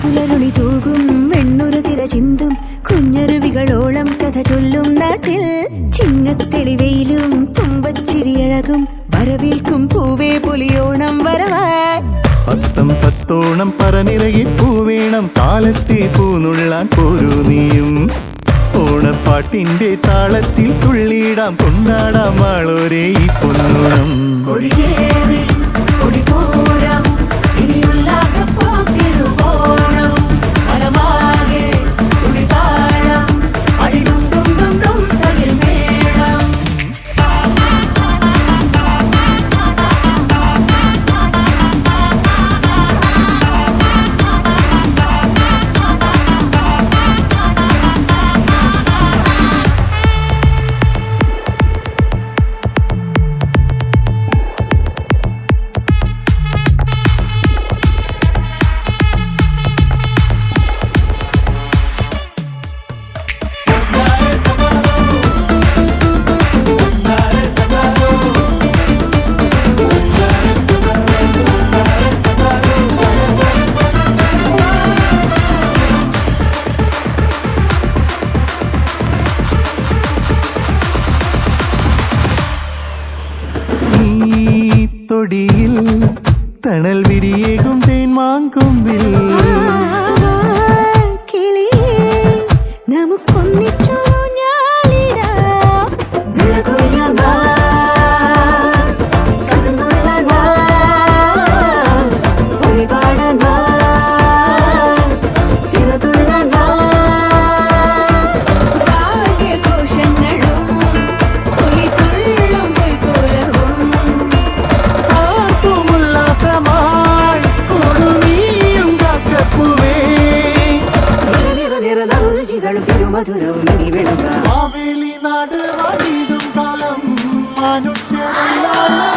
പുലരുളി തൂകും വെണ്ണുരു തിര ചിന്തും കുഞ്ഞരുവികളോളം കഥ ചൊല്ലും നാട്ടിൽ ചിങ്ങത്തെളിവെയിലും തുമ്പച്ചിരിയഴകും വരവേൽക്കും പൂവേ പുലിയോണം വരവായി പത്തം പത്തോണം പറനിറകി പൂവേണം കാലത്തെ പൂനുള്ളാൻ പോരൂ നീയും ഓണപ്പാട്ടിന്റെ താളത്തിൽ തുള്ളിയിടാം കൊണ്ടാടാം ആളോരേ ഈ പൊന്നോണം ൊടിയിൽ തണൽ വിരിയേകും തേൻമാങ്കൊമ്പിൽ കിളിയേ നമുക്കൊന്നിച്ചു മാവേലി നാട് വാടിയിടും കാലം മനുഷ്യരെല്ലാം